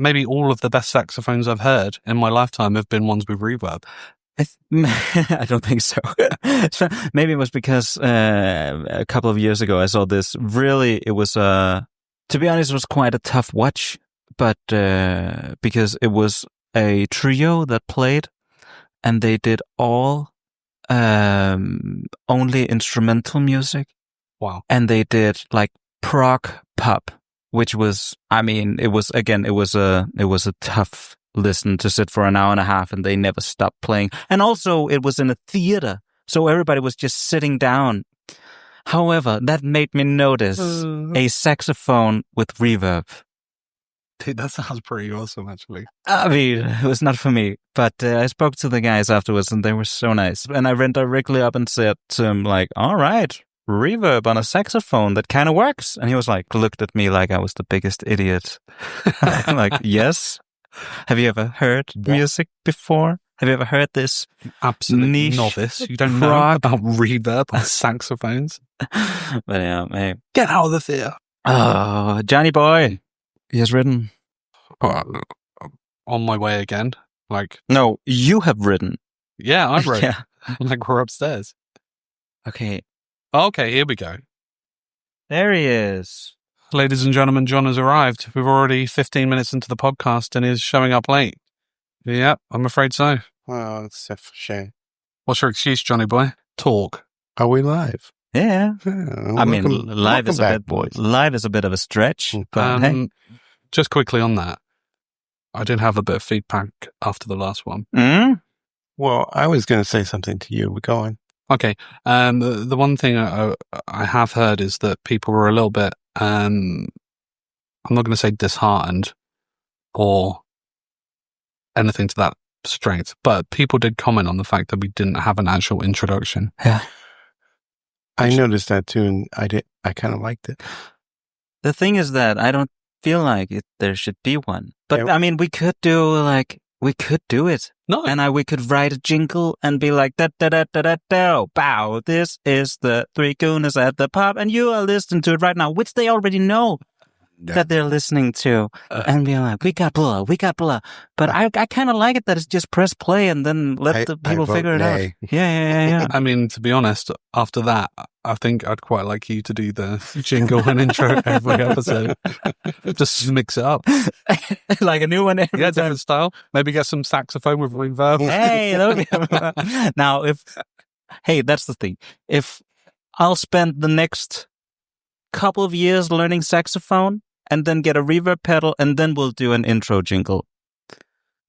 maybe all of the best saxophones I've heard in my lifetime have been ones with reverb. I don't think so. So maybe it was because a couple of years ago I saw this. Really, it was to be honest, it was quite a tough watch, but because it was a trio that played, and they did all only instrumental music. Wow! And they did like prog pop, which was, I mean, it was a tough listen to sit for an hour and a half, and they never stopped playing. And also it was in a theater, so everybody was just sitting down. However, that made me notice a saxophone with reverb. Dude, that sounds pretty awesome, actually. I mean, it was not for me, but I spoke to the guys afterwards, and they were so nice. And I ran directly up and said to him, like, all right, reverb on a saxophone, that kind of works. And he was like, looked at me like I was the biggest idiot. I'm like, yes. Have you ever heard music before? Have you ever heard this? Absolute niche novice. You don't know about reverb on saxophones. But yeah, hey. Get out of the theatre. Oh, Johnny boy. He has written. On my way again. Like, no, you have written. Yeah, I wrote. Yeah. Like, we're upstairs. Okay. Okay, here we go. There he is. Ladies and gentlemen, John has arrived. We're already 15 minutes into the podcast and is showing up late. Yeah, I'm afraid so. Well, it's a shame. What's your excuse, Johnny boy? Talk. Are we live? Yeah. I mean, live is back, boys. Live is a bit of a stretch. But hey. Just quickly on that, I did have a bit of feedback after the last one. Mm? Well, I was going to say something to you. We're going. Okay. The one thing I have heard is that people were a little bit, I'm not going to say disheartened or anything to that strength, but people did comment on the fact that we didn't have an actual introduction. Yeah. I noticed that too, and I kind of liked it. The thing is that I don't feel like there should be one. But I mean, we could do it. No. And we could write a jingle and be like, da da da da da da, bow, this is the Three Gooners at the pub, and you are listening to it right now, which they already know that they're listening to, and be like, we got blah. But I kind of like it that it's just press play and then let the people figure it out. Yeah. I mean, to be honest, after that, I think I'd quite like you to do the jingle and intro every episode. Just mix it up. Like a new one. Yeah, different style. Maybe get some saxophone with reverb. Hey, now that's the thing. If I'll spend the next couple of years learning saxophone and then get a reverb pedal, and then we'll do an intro jingle.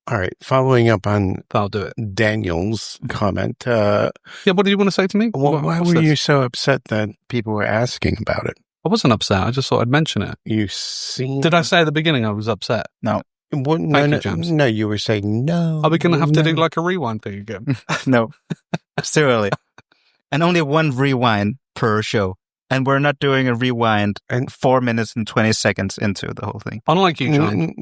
All right. Following up on I'll do it. Daniel's comment. Yeah, what do you want to say to me? Why were you so upset that people were asking about it? I wasn't upset. I just thought I'd mention it. You seem... Did I say at the beginning I was upset? No. Well, no, you were saying no. Are we going to have to do like a rewind thing again? No. It's too early. And only one rewind per show. And we're not doing a rewind 4 minutes and 20 seconds into the whole thing. Unlike you, John.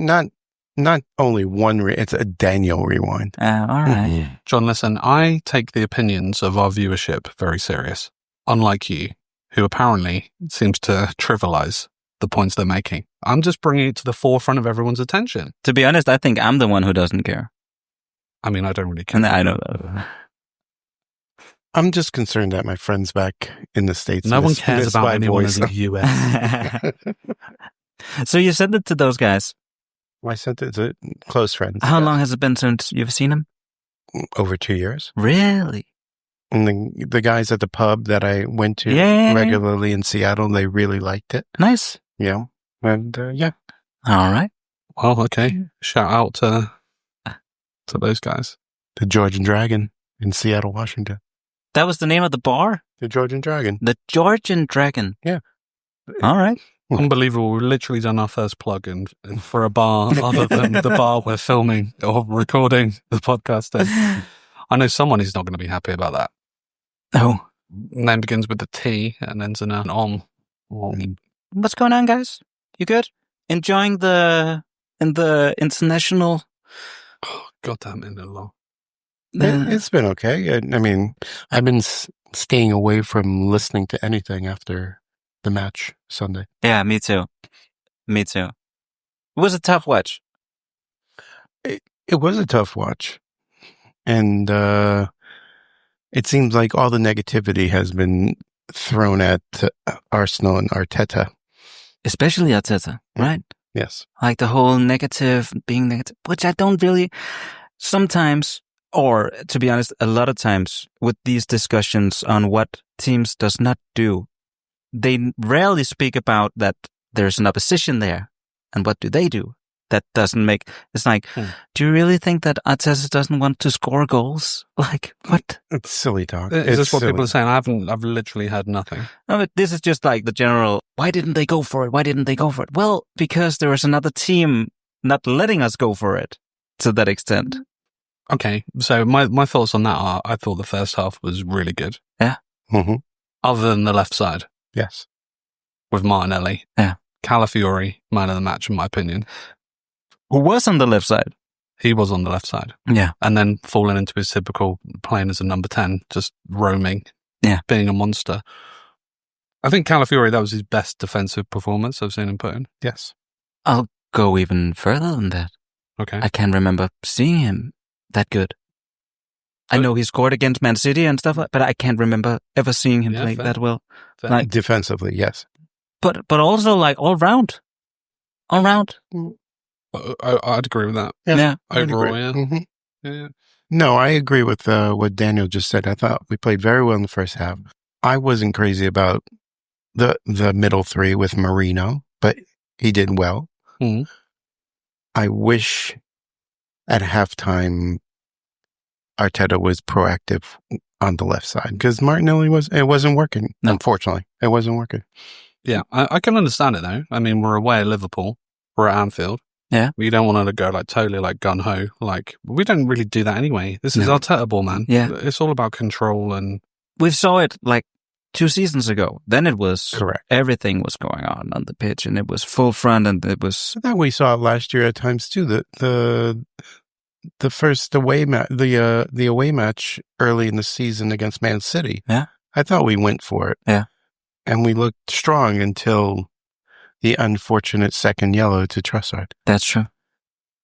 Not only one, it's a Daniel rewind. All right. John, listen, I take the opinions of our viewership very serious. Unlike you, who apparently seems to trivialize the points they're making. I'm just bringing it to the forefront of everyone's attention. To be honest, I think I'm the one who doesn't care. I mean, I don't really care. I know that. I'm just concerned that my friends back in the States... No one cares about anyone in the US. So you sent it to those guys? I sent it to close friends. How long has it been since you've seen them? Over 2 years. Really? And the guys at the pub that I went to regularly in Seattle, they really liked it. Nice. Yeah. And yeah. All right. Well, okay. Shout out to those guys. The Georgian Dragon in Seattle, Washington. That was the name of the bar? The Georgian Dragon. The Georgian Dragon. Yeah. All right. Unbelievable. We've literally done our first plug in for a bar other than the bar we're filming or recording the podcast in. I know someone who's not going to be happy about that. Oh. Name begins with a T and ends in an on. What's going on, guys? You good? Enjoying the international... Oh, goddamn it, long. It's been okay. I mean, I've been staying away from listening to anything after the match Sunday. Yeah, me too. It was a tough watch. It was a tough watch. And it seems like all the negativity has been thrown at Arsenal and Arteta. Especially Arteta, right? Yes. Like the whole being negative, which I don't really sometimes, or to be honest, a lot of times with these discussions on what teams does not do, they rarely speak about that there's an opposition there. And what do they do? That doesn't make, it's like, do you really think that Arteta doesn't want to score goals? Like, what? It's silly talk. Is this what people are saying? I've literally heard nothing. No, but this is just like the general, why didn't they go for it? Why didn't they go for it? Well, because there was another team not letting us go for it to that extent. Okay, so my thoughts on that are, I thought the first half was really good. Yeah. Mm-hmm. Other than the left side. Yes. With Martinelli. Yeah. Calafiori, man of the match, in my opinion. Who was on the left side? He was on the left side. Yeah. And then falling into his typical playing as a number 10, just roaming. Yeah. Being a monster. I think Calafiori, that was his best defensive performance I've seen him put in. Yes. I'll go even further than that. Okay. I can't remember seeing him that good. I know he scored against Man City and stuff, but I can't remember ever seeing him play that well. Fair. Like Defensively, yes. But also like all round. All round. I'd agree with that. Yeah. Overall, yeah. Mm-hmm. Yeah. No, I agree with what Daniel just said. I thought we played very well in the first half. I wasn't crazy about the middle three with Marino, but he did well. Mm-hmm. I wish at halftime Arteta was proactive on the left side because Martinelli wasn't working. No. Unfortunately, it wasn't working. Yeah, I can understand it though. I mean, we're away at Liverpool. We're at Anfield. Yeah. We don't want to go like totally like gun ho. Like we don't really do that anyway. This is Arteta ball, man. Yeah. It's all about control and we saw it like 2 seasons ago. Then it was correct. Everything was going on the pitch and it was full front and it was that we saw it last year at times too. The first away the away match early in the season against Man City. Yeah. I thought we went for it. Yeah. And we looked strong until the unfortunate second yellow to Trossard. That's true.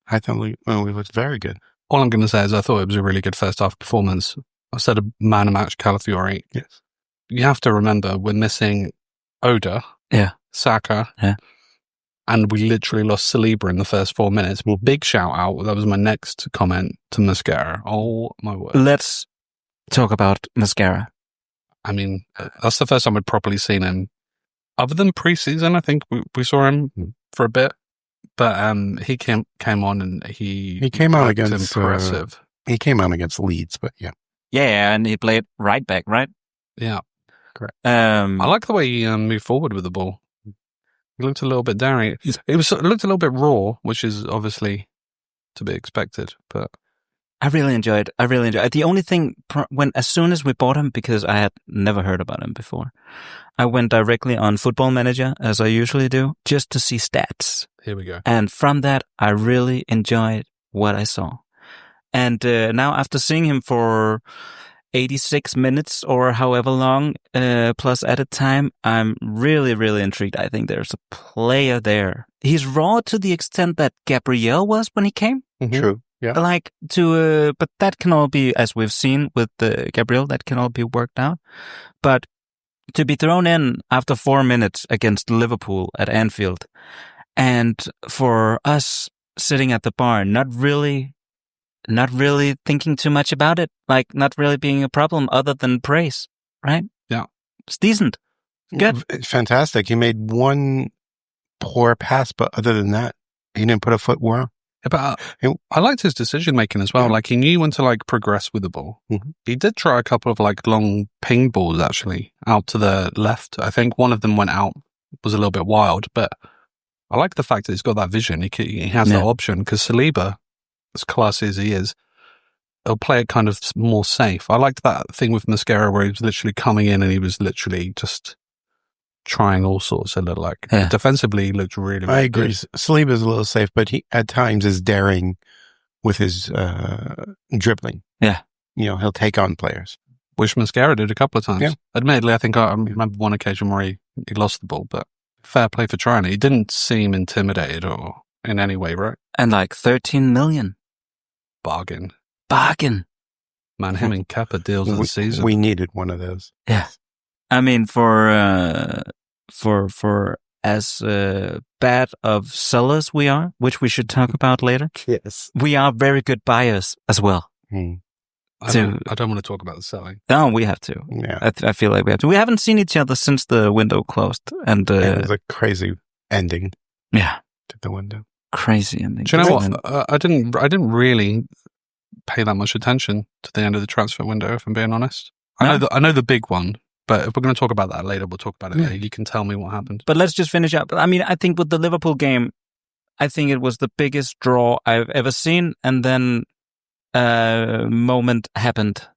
I thought we looked very good. All I'm going to say is I thought it was a really good first half performance. I said a man of match Calafiori. Yes. You have to remember we're missing Oda. Yeah. Saka. Yeah. And we literally lost Saliba in the first 4 minutes. Well, big shout out. That was my next comment to Mascara. Oh my word. Let's talk about Mascara. I mean, that's the first time I'd properly seen him. Other than pre-season, I think we saw him for a bit, but he came on and he came out against impressive. He came on against Leeds, but yeah, and he played right back, right? Yeah, correct. I like the way he moved forward with the ball. He looked a little bit daring. It looked a little bit raw, which is obviously to be expected, but. I really enjoyed it. The only thing, as soon as we bought him, because I had never heard about him before, I went directly on Football Manager, as I usually do, just to see stats. Here we go. And from that, I really enjoyed what I saw. And now after seeing him for 86 minutes or however long, plus added time, I'm really, really intrigued. I think there's a player there. He's raw to the extent that Gabriel was when he came. Mm-hmm. True. Yeah. Like but that can all be, as we've seen with Gabriel, that can all be worked out. But to be thrown in after 4 minutes against Liverpool at Anfield, and for us sitting at the bar, not really thinking too much about it, like not really being a problem other than praise, right? Yeah. It's decent. Good. Fantastic. He made one poor pass, but other than that, he didn't put a foot wrong. Yeah, but I liked his decision making as well. Yeah. Like he knew when to like progress with the ball. Mm-hmm. He did try a couple of like long ping balls actually out to the left. I think one of them went out, was a little bit wild, but I like the fact that he's got that vision. He has that option because Saliba, as classy as he is, he'll play it kind of more safe. I liked that thing with Mascara where he was literally coming in and he was literally just trying all sorts. It looked like defensively, he looked really, really I agree. good. Saliba's a little safe, but he at times is daring with his dribbling. Yeah, he'll take on players, which Mascara did a couple of times. Yeah. Admittedly, I think I remember one occasion where he lost the ball, but fair play for trying it. He didn't seem intimidated or in any way, right? And like 13 million. bargain. Bargain. Man, him and Kepa deals of the season. We needed one of those. Yeah. I mean, for as bad of sellers we are, which we should talk about later. Yes. We are very good buyers as well. I don't want to talk about the selling. No, we have to. Yeah. I feel like we have to. We haven't seen each other since the window closed. And it was a crazy ending. Yeah. To the window. Crazy ending. Do you know what? I didn't really pay that much attention to the end of the transfer window, if I'm being honest. I know the big one, but if we're going to talk about that later, we'll talk about it later. You can tell me what happened. But let's just finish up. I mean, I think with the Liverpool game, I think it was the biggest draw I've ever seen. And then a moment happened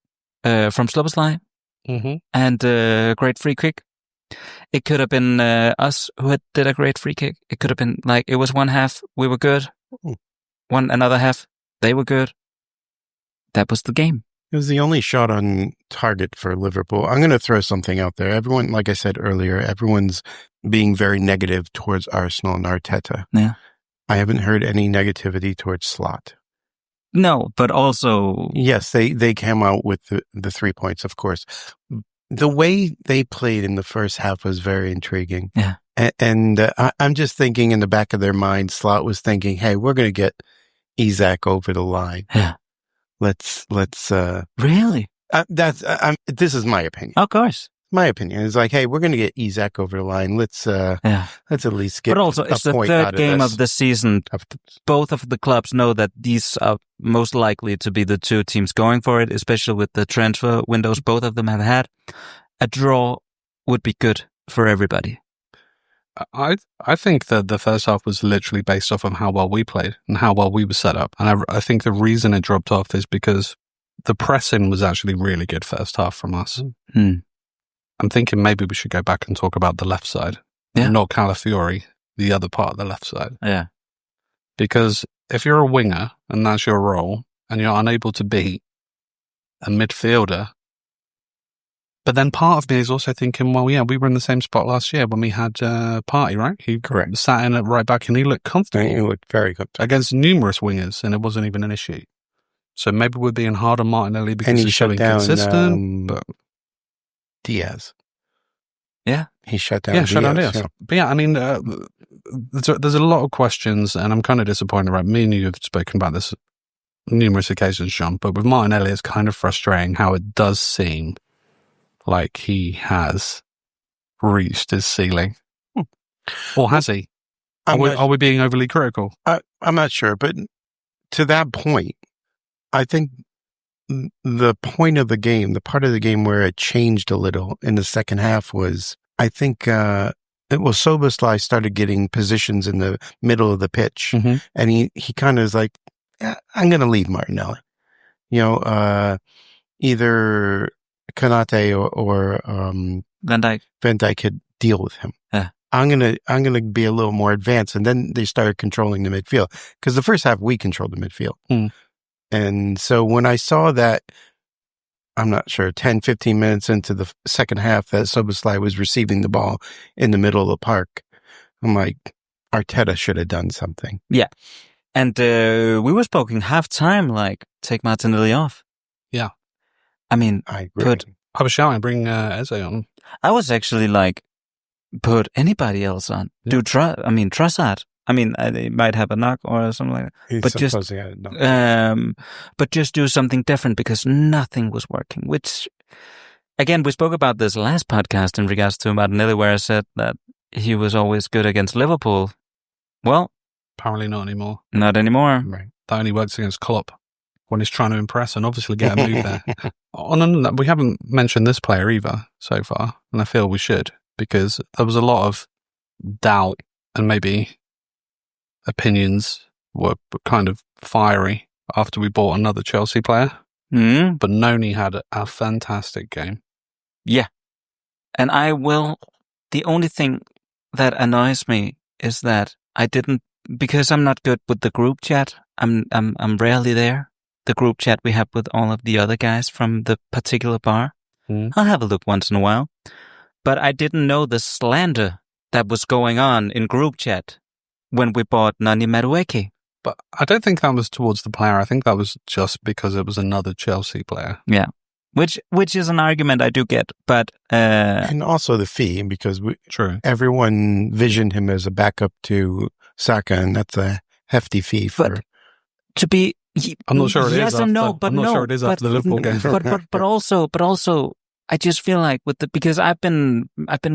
from Slobosly and a great free kick. It could have been us who did a great free kick. It could have been like, it was one half, we were good. Another half, they were good. That was the game. It was the only shot on target for Liverpool. I'm going to throw something out there. Everyone, like I said earlier, everyone's being very negative towards Arsenal and Arteta. Yeah. I haven't heard any negativity towards Slot. No, but also... Yes, they came out with the 3 points, of course. The way they played in the first half was very intriguing. Yeah. And I'm just thinking in the back of their mind, Slot was thinking, hey, we're going to get Isak over the line. Yeah. Let's Really? This is my opinion. Of course. My opinion is like, hey, we're going to get Isak over the line. Let's at least get. But also, it's the third game of the season. Both of the clubs know that these are most likely to be the two teams going for it, especially with the transfer windows both of them have had. A draw would be good for everybody. I think that the first half was literally based off of how well we played and how well we were set up. And I think the reason it dropped off is because the pressing was actually really good first half from us. I'm thinking maybe we should go back and talk about the left side. Yeah. Not Calafiori, the other part of the left side. Yeah. Because if you're a winger and that's your role and you're unable to beat a midfielder, but then part of me is also thinking, well, yeah, we were in the same spot last year when we had Partey, right? He sat in at right back and he looked comfortable. He looked very good. Against numerous wingers and it wasn't even an issue. So maybe we're being hard on Martinelli because he's so inconsistent. But Diaz. Yeah. He shut down Diaz. Yeah. But yeah, I mean, there's a lot of questions and I'm kind of disappointed, right? Me and you have spoken about this numerous occasions, John, but with Martinelli, it's kind of frustrating how it does seem like he has reached his ceiling. Or has he? Are we being overly critical? I'm not sure, but to that point, I think the point of the game, the part of the game where it changed a little in the second half was, I think, Szoboszlai started getting positions in the middle of the pitch. And he kind of is like, I'm going to leave Martinelli. Either Konate or Van Dijk could deal with him. Yeah. I'm gonna be a little more advanced, and then they started controlling the midfield because the first half we controlled the midfield, and so when I saw that, I'm not sure 10-15 minutes into the second half that Szoboszlai was receiving the ball in the middle of the park, I'm like, Arteta should have done something. Yeah, and we were spoken half time, like take Martinelli off. Yeah. I mean, I agree. I was shouting, bring Eze on. I was actually like, put anybody else on. Yeah. Trossard. I mean, they might have a knock or something like that. But just do something different because nothing was working. Which, again, we spoke about this last podcast in regards to Martinelli, where I said that he was always good against Liverpool. Well, apparently not anymore. Not anymore. Right. That only works against Klopp when he's trying to impress and obviously get a move there. We haven't mentioned this player either so far, and I feel we should, because there was a lot of doubt and maybe opinions were kind of fiery after we bought another Chelsea player. But Noni had a fantastic game. Yeah. And the only thing that annoys me is that because I'm not good with the group chat, I'm rarely there. The group chat we have with all of the other guys from the particular bar. I'll have a look once in a while. But I didn't know the slander that was going on in group chat when we bought Nani Madueke. But I don't think that was towards the player. I think that was just because it was another Chelsea player. Yeah. Which is an argument I do get, but and also the fee, because True. everyone visioned him as a backup to Saka, and that's a hefty fee for. But to be, I'm not sure it is. Yes and no, but I'm not no, sure it is after the Liverpool game. But also, I just feel like because I've been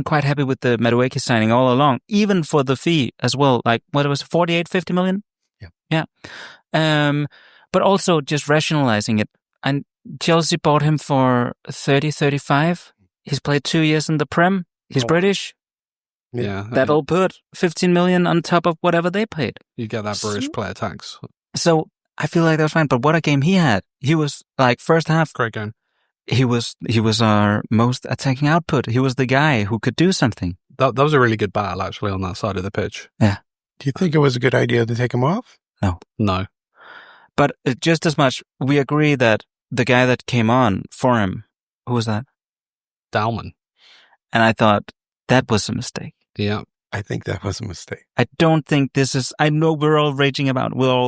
quite happy with the Madueke signing all along, even for the fee as well. Like what it was, 50 million. Yeah. But also just rationalizing it, and Chelsea bought him for 35. He's played 2 years in the Prem. He's British. Yeah. That'll put 15 million on top of whatever they paid. You get that British player tax. So I feel like that was fine. But what a game he had. He was like first half. Great game. He was our most attacking output. He was the guy who could do something. That was a really good battle actually on that side of the pitch. Yeah. Do you think it was a good idea to take him off? No. But just as much, we agree that the guy that came on for him, who was that? Dalman. And I thought that was a mistake. Yeah. I think that was a mistake. I don't think this is, I know we're all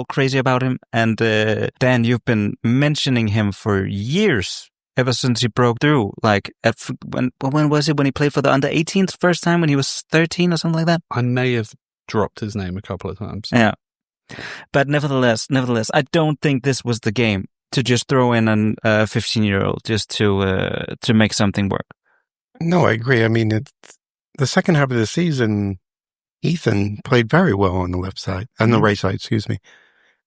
crazy about him. And Dan, you've been mentioning him for years, ever since he broke through. Like, when was it when he played for the under-18s first time when he was 13 or something like that? I may have dropped his name a couple of times. Yeah. But nevertheless, I don't think this was the game to just throw in a 15-year-old just to make something work. No, I agree. I mean, it's the second half of the season, Ethan played very well on the left side, on the right side, excuse me.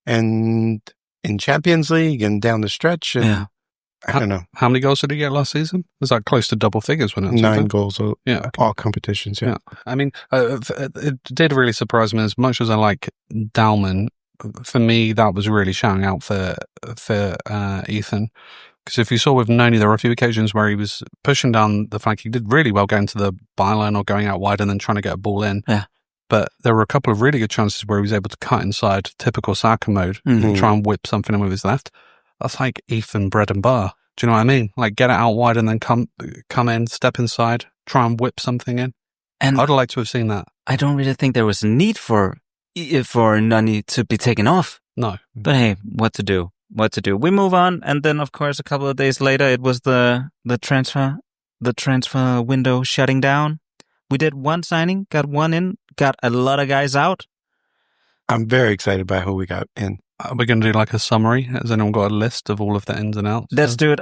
And in Champions League and down the stretch, and I don't know. How many goals did he get last season? Was that close to double figures when it was 9 goals, yeah, all competitions, yeah. I mean, it did really surprise me. As much as I like Dalman, for me, that was really shouting out for Ethan. Because if you saw with Noni, there were a few occasions where he was pushing down the flank. He did really well going to the byline or going out wide and then trying to get a ball in. Yeah. But there were a couple of really good chances where he was able to cut inside, typical Saka mode, and try and whip something in with his left. That's like Ethan bread and butter. Do you know what I mean? Like get it out wide and then come in, step inside, try and whip something in. And I'd like to have seen that. I don't really think there was a need for Nani to be taken off. No. But hey, what to do? We move on, and then of course a couple of days later it was the transfer window shutting down. We did one signing, got one in, got a lot of guys out. I'm very excited by who we got in. Are we going to do like a summary? Has anyone got a list of all of the ins and outs? Let's do it.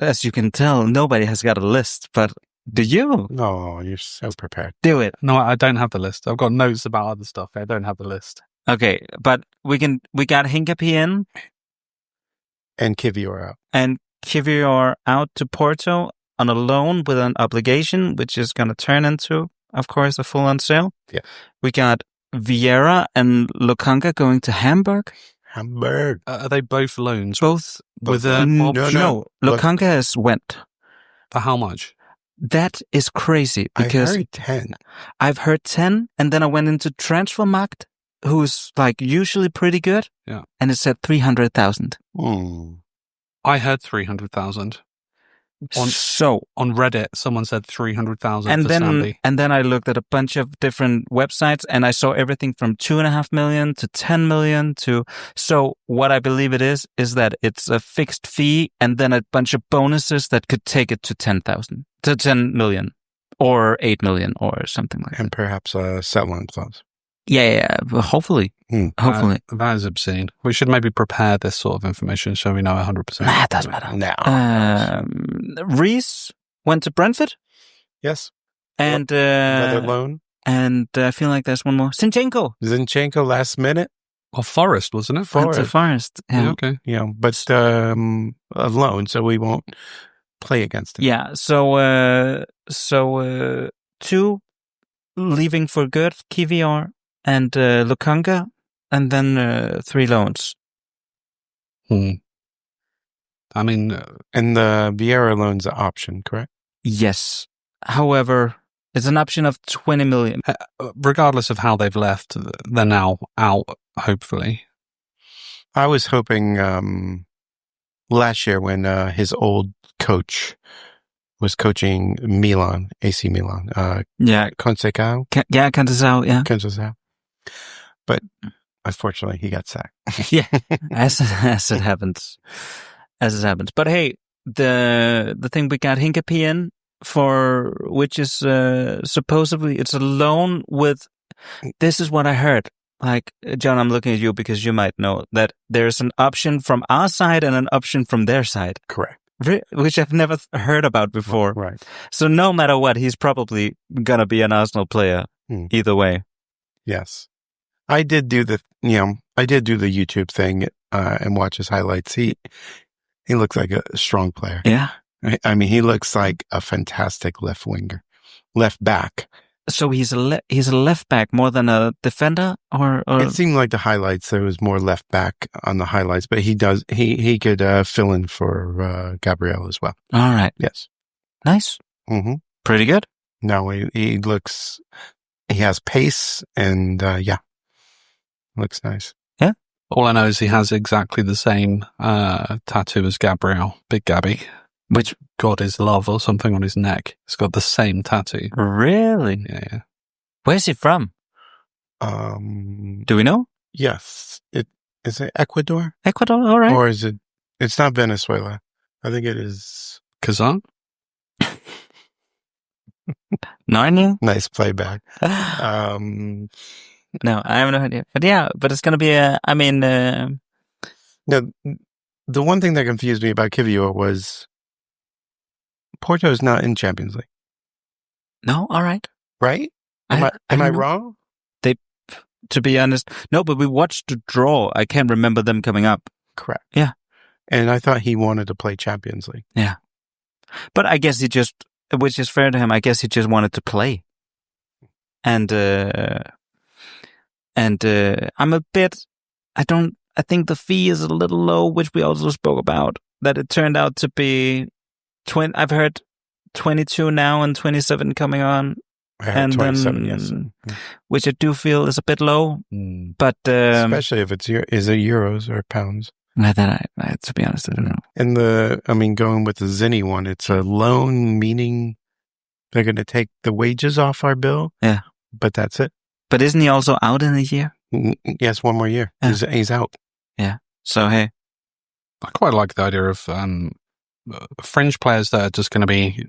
As you can tell, nobody has got a list, but do you? Oh, you're so prepared. Do it. No, I don't have the list. I've got notes about other stuff. I don't have the list. Okay, but we got Hincapi in. And Kivior out. And Kivior out to Porto on a loan with an obligation, which is going to turn into, of course, a full-on sale. Yeah. We got Vieira and Lukanka going to Hamburg. Are they both loans? Both with no. Lukanka has went. For how much? That is crazy because I heard 10. I've heard 10, and then I went into Transfermarkt, who's like usually pretty good. Yeah. And it said 300,000. I heard 300,000. On Reddit, someone said 300,000 for Sambi. And then I looked at a bunch of different websites, and I saw everything from 2.5 million to 10 million to. So what I believe it is that it's a fixed fee and then a bunch of bonuses that could take it to 10,000 to 10 million or 8 million or something like that. And perhaps a settlement clause. Yeah. Hopefully. Hopefully. That is obscene. We should maybe prepare this sort of information so we know 100%. Nah, it doesn't matter. No. Reese went to Brentford. Yes. And another loan. And I feel like there's one more. Zinchenko last minute. Well, Forest, wasn't it? Forest. Yeah. Okay. Yeah, but a loan, so we won't play against it. Yeah. So 2 leaving for good, Kivior and Lukanka, and then 3 loans. I mean... and the Vieira loan's an option, correct? Yes. However, it's an option of 20 million. Regardless of how they've left, they're now out, hopefully. I was hoping last year when his old coach was coaching Milan, AC Milan. Conceição. Conceição, yeah. Conceição. But Unfortunately, he got sacked. Yeah, as it happens, But hey, the thing we got Hincapie in for, which is supposedly it's a loan with. This is what I heard. Like, John, I'm looking at you because you might know that there's an option from our side and an option from their side. Correct. Which I've never heard about before. Right. So no matter what, he's probably gonna be an Arsenal player either way. Yes. I did do the YouTube thing and watch his highlights. He looks like a strong player. Yeah. I mean, he looks like a fantastic left back. So he's a left back more than a defender, or it seemed like the highlights there was more left back on the highlights, but he could fill in for Gabriel as well. All right. Yes. Nice. Mm-hmm. Pretty good. No, he has pace and looks nice. Yeah. All I know is he has exactly the same tattoo as Gabriel, Big Gabby, which God is love or something on his neck. He's got the same tattoo. Really? Yeah. Where's he from? Do we know? Yes. Is it Ecuador? Ecuador, all right. Or is it? It's not Venezuela. I think it is Kazan? Narnia? Nice playback. No, I have no idea. But yeah, it's going to be No, the one thing that confused me about Kivior was Porto's not in Champions League. No, all right. Right? Am I wrong? To be honest, no, but we watched the draw. I can't remember them coming up. Correct. Yeah. And I thought he wanted to play Champions League. Yeah. But I guess which is fair to him, I guess he just wanted to play. And I'm a bit, I think the fee is a little low, which we also spoke about, that it turned out to be I've heard 22 now and 27 coming on. I heard 27, yes. Which I do feel is a bit low, but especially if is it euros or pounds? To be honest, I don't know. And going with the Zinni one, it's a loan, meaning they're going to take the wages off our bill. Yeah, but that's it. But isn't he also out in a year? Yes, one more year. Yeah. He's out. Yeah. So hey, I quite like the idea of fringe players that are just going to be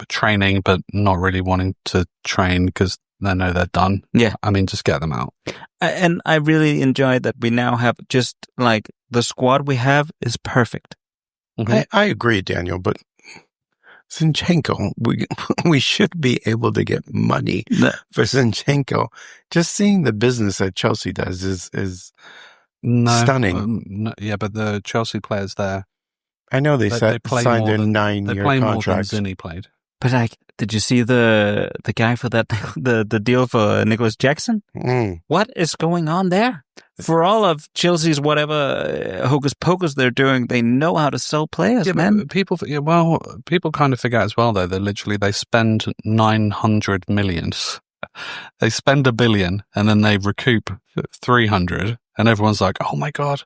training but not really wanting to train because they know they're done. Yeah. I mean, just get them out. And I really enjoy that we now have just like the squad we have is perfect. Mm-hmm. I agree, Daniel, but Zinchenko, we should be able to get money for Zinchenko. Just seeing the business that Chelsea does is stunning. Yeah, but the Chelsea players there, I know they signed their 9-year contracts. More than Zinni played. But like, did you see the guy for that the deal for Nicholas Jackson? What is going on there? For all of Chelsea's whatever hocus pocus they're doing, they know how to sell players, man. People kind of forget as well though that they spend 900 million. They spend $1 billion and then they recoup 300, and everyone's like, "Oh my god,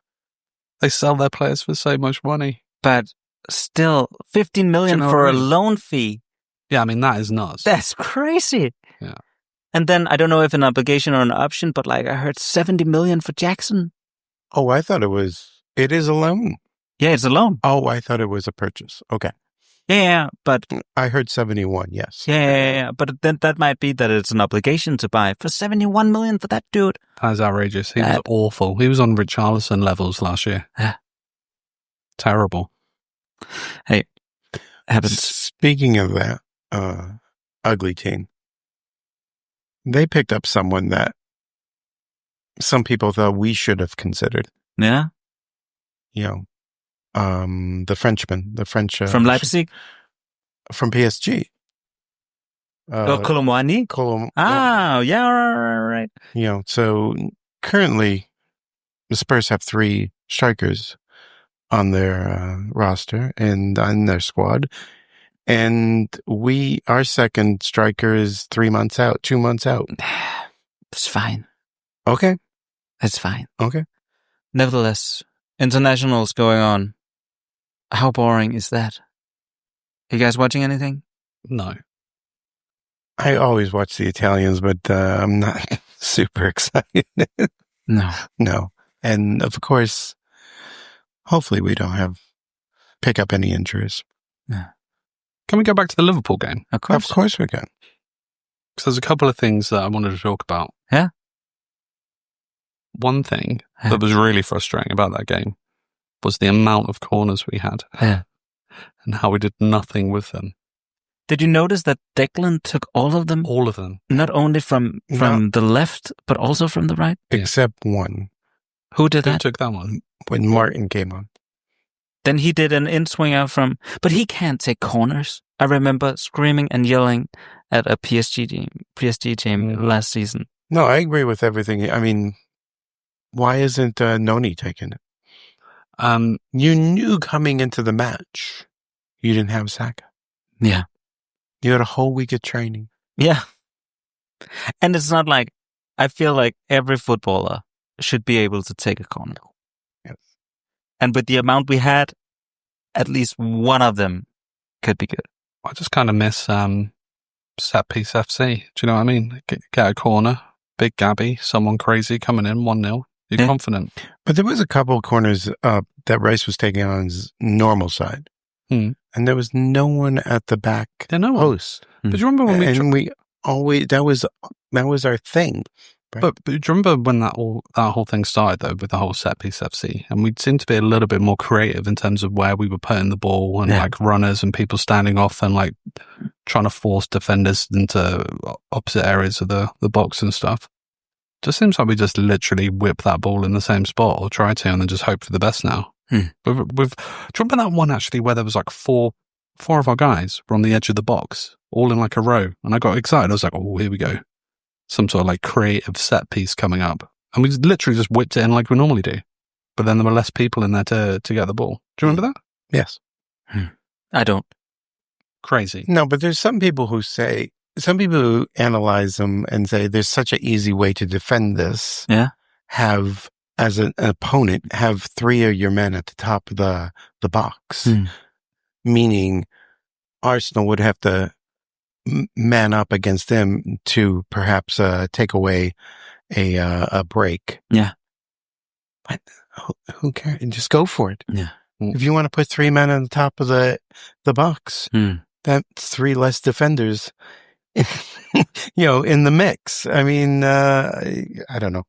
they sell their players for so much money." But still, 15 million for a loan fee. Yeah, I mean, that is nuts. That's crazy. Yeah. And then, I don't know if an obligation or an option, but like I heard 70 million for Jackson. Oh, I thought it is a loan. Yeah, it's a loan. Oh, I thought it was a purchase. Okay. Yeah, but I heard 71, yes. Yeah. But then that might be that it's an obligation to buy for 71 million for that dude. That's outrageous. He was awful. He was on Richarlison levels last year. Terrible. Hey, happens. Speaking of that, ugly team. They picked up someone that some people thought we should have considered. Yeah. The Frenchman, from Leipzig, from PSG. Colomwani. Yeah, right. So currently, the Spurs have 3 strikers on their roster and on their squad. And our second striker is 2 months out. It's fine. Okay. It's fine. Okay. Nevertheless, internationals going on. How boring is that? You guys watching anything? No. I always watch the Italians, but I'm not super excited. No. And of course, hopefully we don't pick up any injuries. Yeah. Can we go back to the Liverpool game? Of course. Of course we can. Because there's a couple of things that I wanted to talk about. Yeah. One thing that was really frustrating about that game was the amount of corners we had. Yeah. And how we did nothing with them. Did you notice that Declan took all of them? All of them. Not only from the left, but also from the right? Except one. Who did Who that? took that one? When Martin came on. Then he did an in-swinger but he can't take corners. I remember screaming and yelling at a PSG team last season. No, I agree with everything. I mean, why isn't Noni taking it? You knew coming into the match you didn't have Saka. Yeah. You had a whole week of training. Yeah. And it's not like, I feel like every footballer should be able to take a corner. Yes. And with the amount we had, at least one of them could be good. I just kind of miss set piece FC. Do you know what I mean? Get a corner, big Gabby, someone crazy coming in, 1-0. You're confident. But there was a couple of corners that Rice was taking on his normal side. And there was no one at the back post. But you remember when we always, that was our thing. Right? But do you remember when that whole thing started, though, with the whole set piece FC? And we seemed to be a little bit more creative in terms of where we were putting the ball and like runners and people standing off and like trying to force defenders into opposite areas of the box and stuff. Just seems like we just literally whip that ball in the same spot or try to and then just hope for the best now. Do you remember that one actually where there was like four of our guys were on the edge of the box, all in like a row, and I got excited. I was like, oh, here we go. Some sort of like creative set piece coming up. And we literally just whipped it in like we normally do. But then there were less people in there to get the ball. Do you remember that? Yes. I don't. Crazy. No, but there's some people who analyze them and say there's such an easy way to defend this. Yeah. Have, as an opponent, have three of your men at the top of the box. Meaning Arsenal would have to man up against them to perhaps take away a break. Yeah. But who cares? Just go for it. Yeah. If you want to put three men on the top of the box, that's three less defenders, in the mix. I mean, I don't know.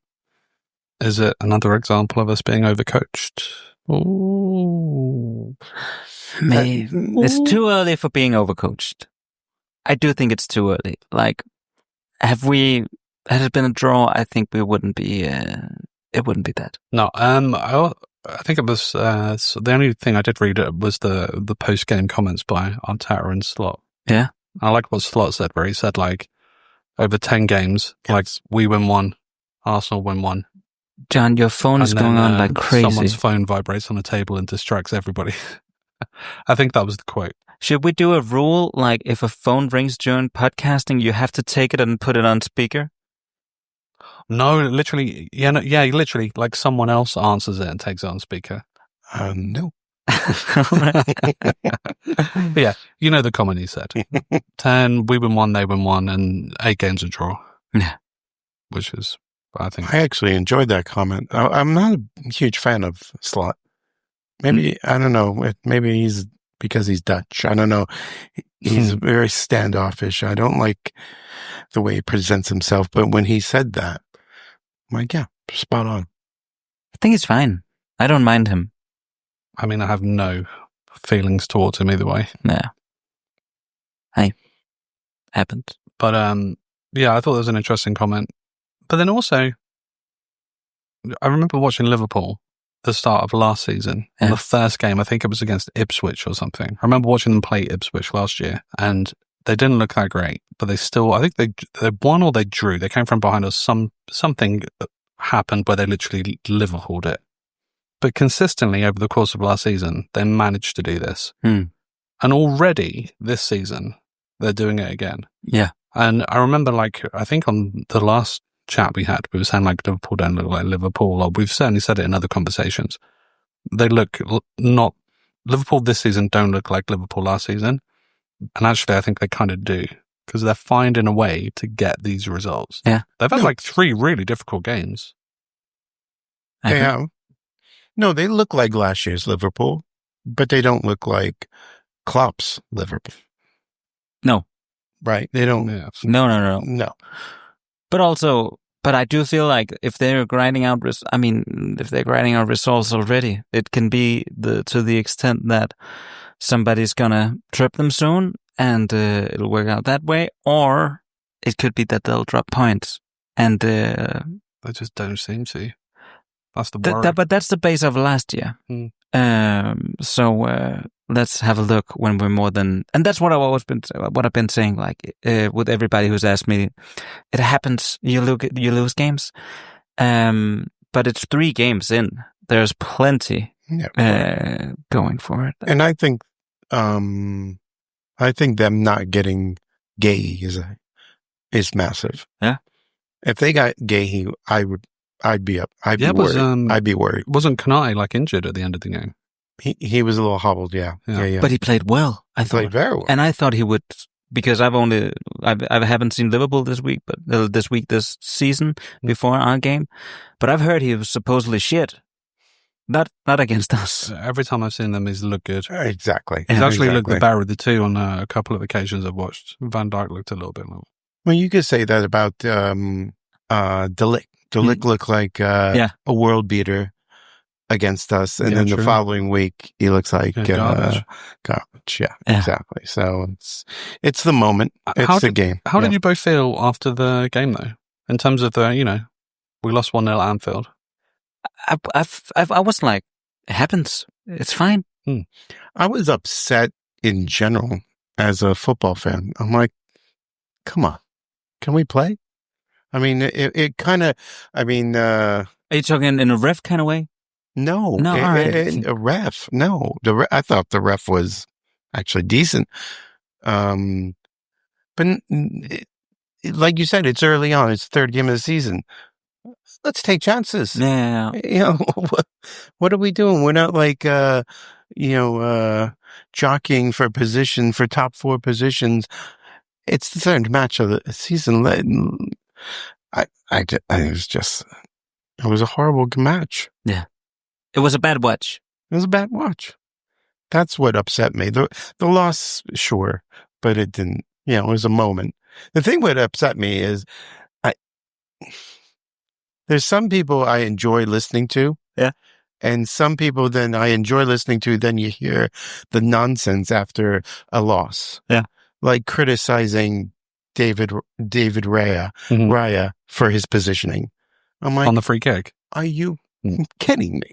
Is it another example of us being overcoached? Ooh. Maybe. It's too early for being overcoached. I do think it's too early. Like, had it been a draw, I think we wouldn't be, it wouldn't be that. No, I think it was, so the only thing I did read was the post-game comments by Arteta and Slot. Yeah. I like what Slot said, where he said, like, over 10 games, like, we win one, Arsenal win one. John, your phone is going on like crazy. Someone's phone vibrates on the table and distracts everybody. I think that was the quote. Should we do a rule, like, if a phone rings during podcasting, you have to take it and put it on speaker? No, literally, literally, like, someone else answers it and takes it on speaker. No. Yeah, you know the comment he said. 10, we win one, they win one, and 8 games a draw. Yeah. Which is, I think. I actually enjoyed that comment. I'm not a huge fan of Slot. Maybe, I don't know, maybe he's because he's Dutch. I don't know. He's very standoffish. I don't like the way he presents himself, but when he said that, I'm like, yeah, spot on. I think he's fine. I don't mind him. I mean, I have no feelings towards him either way. Yeah. Hey, happened. But, yeah, I thought that was an interesting comment. But then also, I remember watching Liverpool the start of last season. Yeah. The first game, I think it was against Ipswich or something. I remember watching them play Ipswich last year, and they didn't look that great, but they still, I think they won or they drew. They came from behind us. Something happened where they literally Liverpooled it. But consistently over the course of last season, they managed to do this. And already this season, they're doing it again. Yeah. And I remember, like, I think on the last chat we had, we were saying, like, Liverpool don't look like Liverpool, or we've certainly said it in other conversations. They look not, Liverpool this season don't look like Liverpool last season. And actually, I think they kind of do, because they're finding a way to get these results. Yeah. They've had like 3 really difficult games. They have. No, they look like last year's Liverpool, but they don't look like Klopp's Liverpool. No. Right? They don't. Yeah. No. But I do feel like if they're grinding out results already, it can be to the extent that somebody's gonna trip them soon, and it'll work out that way, or it could be that they'll drop points, and They just don't seem to. That's the worry. but that's the base of last year. So let's have a look when we're more than, and that's what I've been saying. Like with everybody who's asked me, it happens. You lose games, but it's 3 games in. There's plenty going for it, and I think them not getting Gay is massive. Yeah, if they got Gay, I'd be worried. I'd be worried. Wasn't Kanate like injured at the end of the game? He was a little hobbled, yeah. But he played well. I thought played very well, and I thought he would, because I haven't seen Liverpool this week, but this season before our game. But I've heard he was supposedly shit. Not against us. Every time I've seen them, he's looked good. Exactly. He's actually looked the better of the two on a couple of occasions I've watched. Van Dijk looked a little bit low. Well, you could say that about De Ligt. De Ligt looked like a world beater against us, and then the following week he looks like garbage. Yeah, exactly. So it's the moment. It's the game. How did you both feel after the game, though? In terms of we lost 1-0 at Anfield. I was like, it happens. It's fine. I was upset in general as a football fan. I'm like, come on, can we play? I mean, it kind of. I mean, are you talking in a ref kind of way? No, a ref. No, I thought the ref was actually decent. But like you said, it's early on. It's the 3rd game of the season. Let's take chances. Yeah. What are we doing? We're not like jockeying for position, for top 4 positions. It's the 3rd match of the season. It was a horrible match. Yeah. It was a bad watch. It was a bad watch. That's what upset me. The loss, sure, but it didn't. It was a moment. The thing that upset me is, there's some people I enjoy listening to. Yeah. And some people then I enjoy listening to. Then you hear the nonsense after a loss. Yeah. Like criticizing David Raya for his positioning. I'm like, on the free kick. Are you kidding me?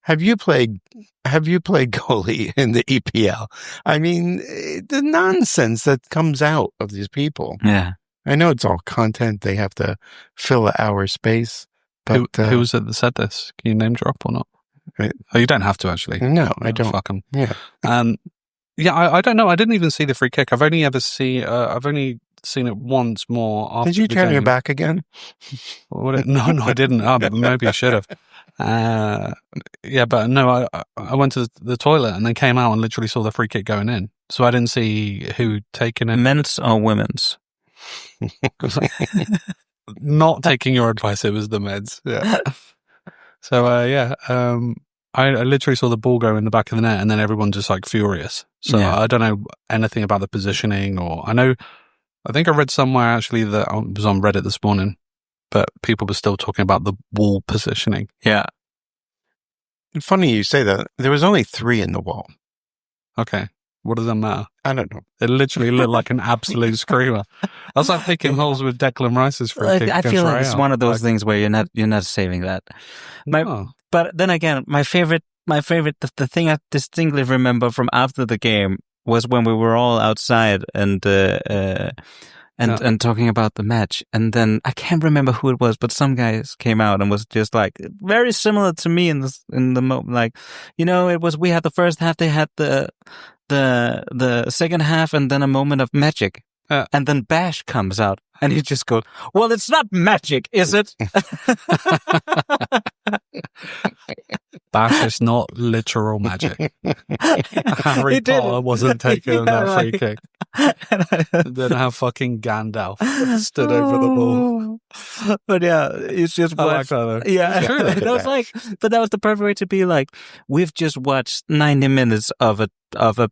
Have you played goalie in the EPL? I mean, the nonsense that comes out of these people. Yeah. I know it's all content. They have to fill an hour space. But who was it that said this? Can you name drop or not? You don't have to, actually. No, I don't. Fuck them. Yeah. I don't know. I didn't even see the free kick. I've only seen it once more. After Did you turn your back again? No, I didn't. Maybe I should have. But no, I went to the toilet and then came out and literally saw the free kick going in. So I didn't see who taken it. Men's or women's? Not taking your advice, it was the Meds. Yeah. So I literally saw the ball go in the back of the net, and then everyone just like furious. So I don't know anything about the positioning, or I think I read somewhere actually that I was on Reddit this morning, but people were still talking about the wall positioning. Yeah. Funny you say that. There was only 3 in the wall. Okay. What does that matter? I don't know. It literally looked like an absolute screamer. I was like picking holes with Declan Rice's free kick. I feel like it's one of those things where you're not saving that. But then again, my favorite, the thing I distinctly remember from after the game was when we were all outside and talking about the match, and then I can't remember who it was, but some guys came out and was just like very similar to me in the moment, like, it was, we had the first half, they had the second half, and then a moment of magic. And then Bash comes out and he just goes, well, it's not magic, is it? Bash is not literal magic. Harry Potter wasn't taking that free kick. Then have fucking Gandalf stood over the ball. But yeah, it's just I like watched. that though. Yeah, Sure. that was like, but that was the perfect way to be like, we've just watched 90 minutes of a a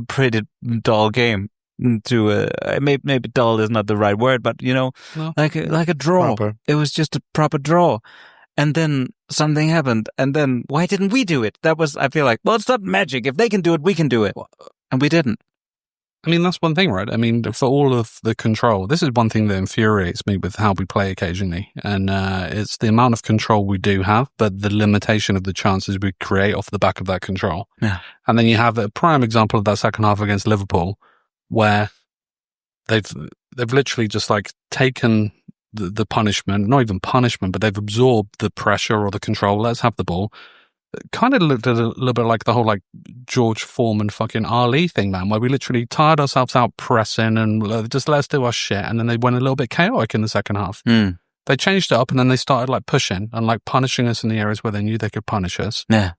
pretty dull game. To maybe dull is not the right word, but No. like a draw. Proper. It was just a proper draw. And then something happened. And then why didn't we do it? That was, I feel like, well, it's not magic. If they can do it, we can do it. And we didn't. I mean, that's one thing, right? I mean, for all of the control, this is one thing that infuriates me with how we play occasionally. And it's the amount of control we do have, but the limitation of the chances we create off the back of that control. Yeah. And then you have a prime example of that second half against Liverpool, where they've literally just like taken the punishment, not even punishment, but they've absorbed the pressure or the control. Let's have the ball. It kind of looked a little bit like the whole like George Foreman fucking Ali thing, man, where we literally tired ourselves out pressing and just let's do our shit. And then they went a little bit chaotic in the second half. Mm. They changed it up and then they started like pushing and like punishing us in the areas where they knew they could punish us. Yeah.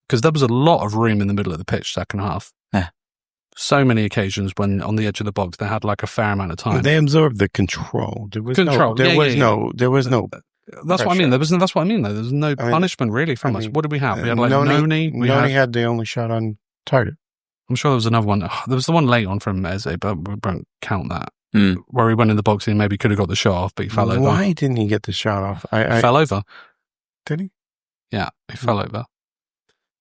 Because there was a lot of room in the middle of the pitch second half. Yeah. So many occasions when on the edge of the box they had like a fair amount of time. They absorbed the control. There was Control. There was no. That's what I mean. That's what I mean. Though there's no punishment really from us. What did we have? We had like Noni. Noni had the only shot on target. I'm sure there was another one. There was the one late on from Eze, but we won't count that. Mm. Where he went in the box and maybe could have got the shot off, but he fell over. Why didn't he get the shot off? He fell over. Did he? Yeah, he fell over.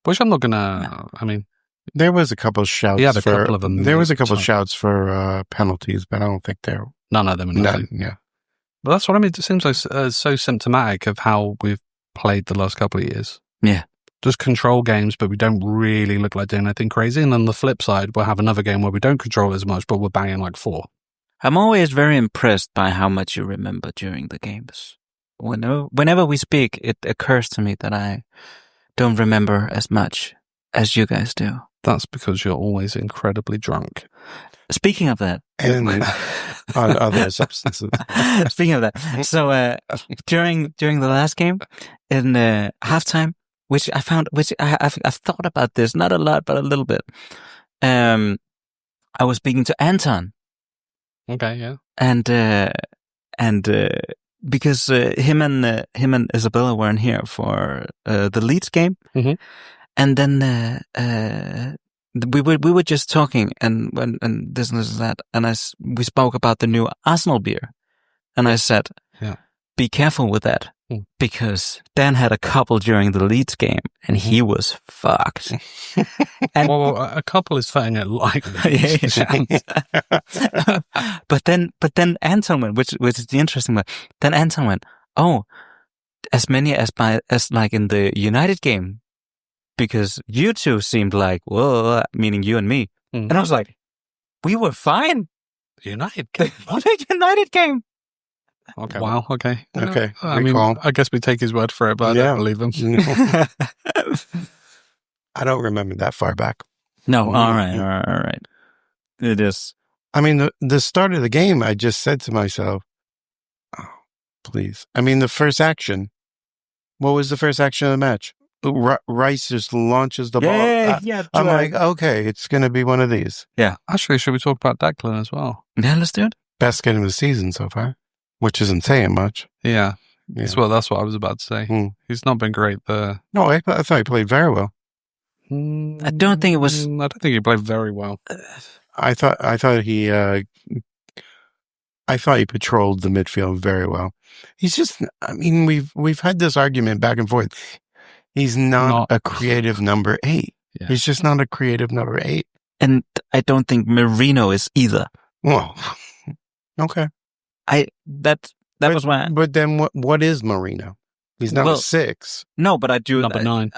Which I'm not gonna. I mean, there was a couple of shouts. He had a couple of them. There was a couple of shouts for penalties, but I don't think they're none of them. None. Yeah. But that's what I mean. It seems like so symptomatic of how we've played the last couple of years. Yeah. Just control games, but we don't really look like doing anything crazy. And on the flip side, we'll have another game where we don't control as much, but we're banging like 4. I'm always very impressed by how much you remember during the games. Whenever we speak, it occurs to me that I don't remember as much as you guys do. That's because you're always incredibly drunk. Speaking of that. And on other substances. Speaking of that. So during the last game, in halftime, which I've thought about this, not a lot, but a little bit. I was speaking to Anton. Okay, yeah. And because him and Isabella weren't here for the Leeds game. Mm-hmm. And then we were just talking and this and that, and we spoke about the new Arsenal beer, and I said, yeah, be careful with that because Dan had a couple during the Leeds game and he was fucked. And, well, a couple is saying it like but then Anton went, which is the interesting one. Then Anton went, oh, as many as like in the United game. Because you two seemed like, well, meaning you and me. Mm. And I was like, we were fine. United game. What a United game. Okay. Wow. Okay. Okay. I mean, I guess we take his word for it, but I don't believe him. I don't remember that far back. No. All right. It is. I mean, the start of the game, I just said to myself, oh, please. I mean, the first action. What was the first action of the match? Rice just launches the ball. Yeah. I'm like, okay, it's going to be one of these. Yeah. Actually, should we talk about Declan as well? Yeah, let's do it. Best game of the season so far, which isn't saying much. Yeah. That's what I was about to say. He's not been great there. No, I thought he played very well. I don't think it was. I don't think he played very well. I thought he patrolled the midfield very well. He's just. I mean, we've had this argument back and forth. He's not a creative number 8. Yeah. He's just not a creative number 8. And I don't think Marino is either. Well, okay. That was why. But then what is Marino? He's number 6. No, but I do. Number 9.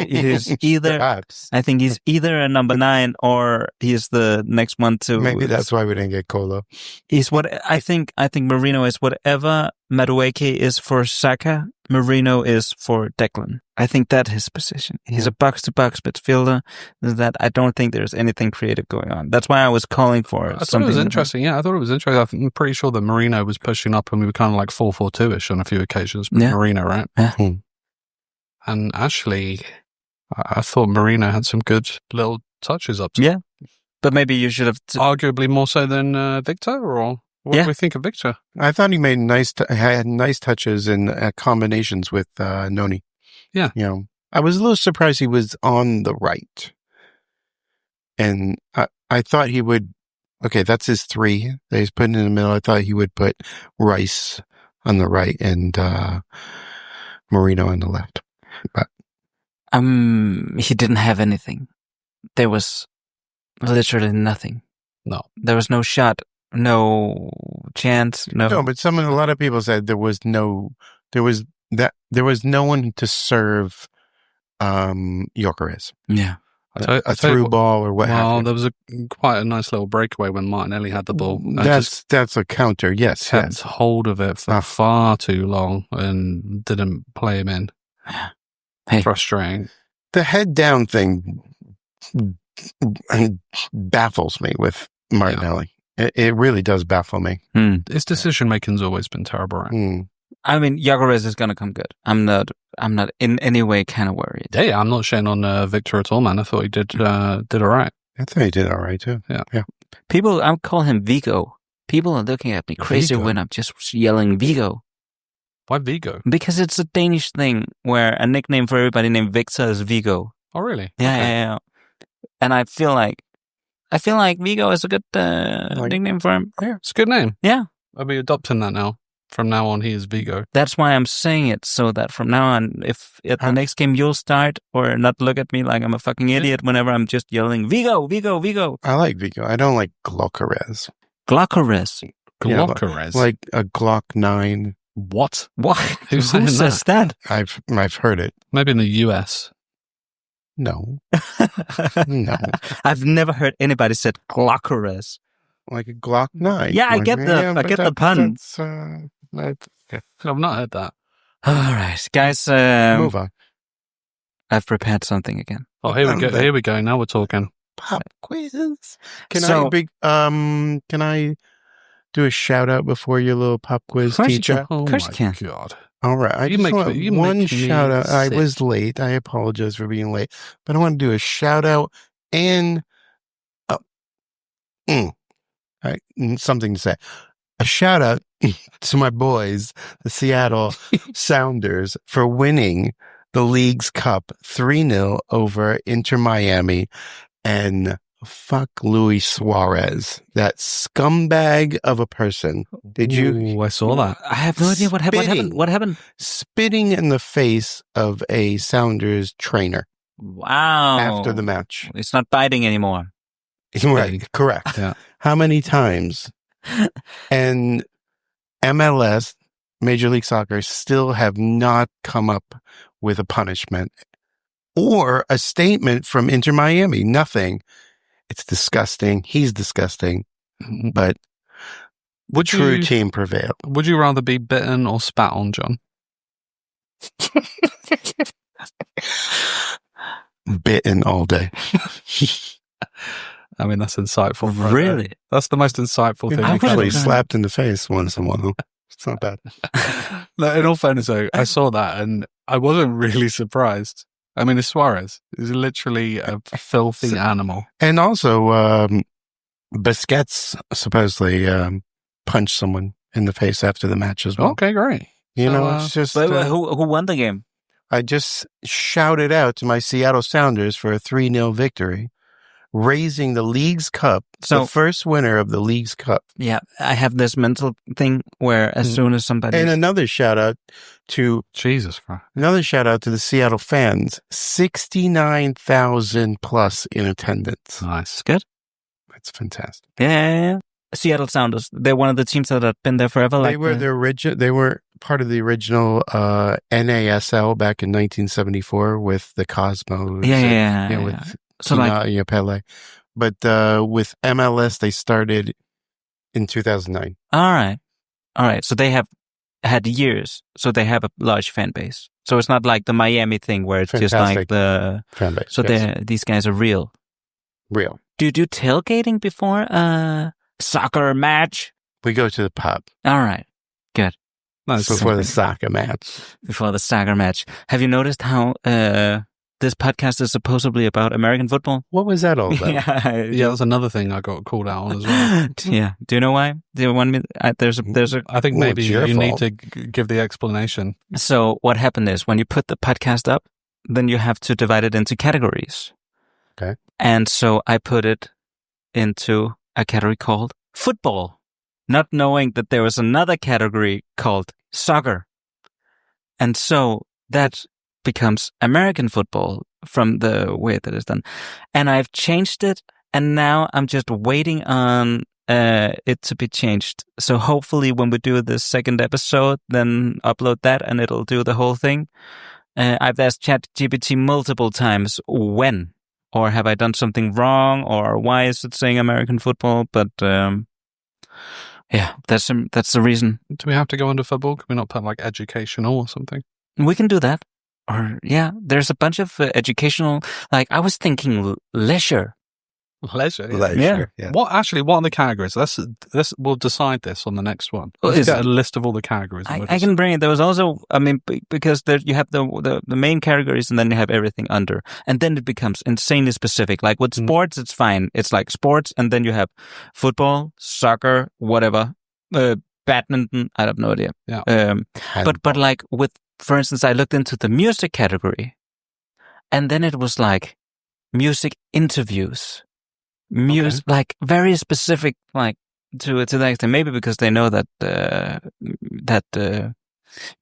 He's either. Perhaps. I think he's either a number 9 or he's the next one to. Maybe that's why we didn't get Colo. He's what I think Marino is whatever Madueke is for Saka. Marino is for Declan. I think that's his position. He's a box-to-box midfielder. That I don't think there's anything creative going on. That's why I was calling for I thought it was interesting. Yeah, I thought it was interesting. I'm pretty sure that Marino was pushing up and we were kind of like 4-4-2-ish on a few occasions. With Marino, right? Yeah. And actually, I thought Marino had some good little touches up to Yeah. But maybe you should have... Arguably more so than Victor, or what do we think of Victor? I thought he made had nice touches and combinations with Noni. Yeah. I was a little surprised he was on the right. And I thought he would... Okay, that's his 3 that he's putting in the middle. I thought he would put Rice on the right and Marino on the left. But he didn't have anything. There was literally nothing. No. There was no shot, no chance, no... No, but a lot of people said there was no one to serve Gyökeres. Yeah. A through ball or what have you. There was quite a nice little breakaway when Martinelli had the ball. That's a counter, yes. Kept hold of it for far too long and didn't play him in. Hey. Frustrating. The head down thing baffles me with Martinelli. Yeah. It really does baffle me. His decision making's always been terrible, right? I mean, Gyökeres is going to come good. I'm not in any way kind of worried. Yeah, I'm not shitting on Victor at all, man. I thought he did all right. I thought he did all right too. Yeah. People, I call him Vigo. People are looking at me crazy when I'm just yelling Vigo. Why Vigo? Because it's a Danish thing where a nickname for everybody named Victor is Vigo. Oh, really? Yeah. And I feel like Vigo is a good nickname for him. Yeah, it's a good name. Yeah. I'll be adopting that now. From now on, he is Vigo. That's why I'm saying it, so that from now on, if at the next game you'll start or not look at me like I'm a fucking idiot whenever I'm just yelling, Vigo, Vigo, Vigo. I like Vigo. I don't like Gyökeres. Gyökeres? Gyökeres? Like a Glock 9. What? Who says that? I've heard it. Maybe in the US. No. No. I've never heard anybody said Gyökeres. Like a Glock 9. Yeah, I get the pun. I've not heard that. All right, guys. Move on. I've prepared something again. Oh, here we go. Here we go. Now we're talking. Pop quizzes. Can I do a shout out before your little pop quiz teacher? Oh my God. All right. I just want one shout out. I was late. I apologize for being late, but I want to do a shout out and something to say. A shout out to my boys, the Seattle Sounders, for winning the League's Cup 3-0 over Inter Miami. And fuck Luis Suarez, that scumbag of a person. Did you? I saw that. I have no idea what happened. What happened? Spitting in the face of a Sounders trainer. Wow. After the match. It's not biting anymore. Right, correct. Yeah. How many times? And MLS, Major League Soccer, still have not come up with a punishment or a statement from Inter Miami. Nothing. It's disgusting. He's disgusting. But the true team prevailed. Would you rather be bitten or spat on, John? Bitten all day. I mean, that's insightful. Really? That's the most insightful thing. I'm actually slapped in the face once in a while. It's not bad. No, in all fairness, though, I saw that and I wasn't really surprised. I mean, it's Suarez. He's literally a filthy animal. And also, Busquets supposedly punched someone in the face after the match as well. Okay, great. You know, it's just... who won the game? I just shouted out to my Seattle Sounders for a 3-0 victory, raising the League's Cup, the first winner of the League's Cup. Yeah, I have this mental thing where as soon as somebody... And another shout out to... Jesus Christ. Another shout out to the Seattle fans. 69,000 plus in attendance. Nice. Good. That's fantastic. Yeah. Seattle Sounders. They're one of the teams that have been there forever. They were They were part of the original NASL back in 1974 with the Cosmos. Yeah. With Pele. But with MLS, they started in 2009. All right. So they have had years. So they have a large fan base. So it's not like the Miami thing where it's just like the fan base. So these guys are real. Real. Do you do tailgating before a soccer match? We go to the pub. All right. Good. Before the soccer match. Before the soccer match. Have you noticed how this podcast is supposedly about American football. What was that all about? Yeah, that's another thing I got called out on as well. Yeah. Do you know why? Do you want me? There's a. I think Well, maybe it's your you need fault. to give the explanation. So what happened is when you put the podcast up, then you have to divide it into categories. Okay. And so I put it into a category called football, not knowing that there was another category called soccer. And so that becomes American football from the way that it's done. And I've changed it, and now I'm just waiting on it to be changed. So hopefully when we do this second episode, then upload that and it'll do the whole thing. I've asked ChatGPT multiple times when, or have I done something wrong, or why is it saying American football? But yeah, that's the reason. Do we have to go under football? Can we not put like educational or something? We can do that. Or yeah, there's a bunch of educational. Like I was thinking leisure. Leisure. Leisure, yeah. What are the categories? We'll decide this on the next one. Well, Let's is get it- a list of all the categories. and we'll I just- can bring it. There was also, I mean, because there you have the main categories and then you have everything under. And then it becomes insanely specific. Like with sports, it's fine. It's like sports and then you have football, soccer, whatever, badminton. I have no idea. Yeah. But like with, for instance, I looked into the music category and then it was like music interviews, like very specific, like to that extent, maybe because they know that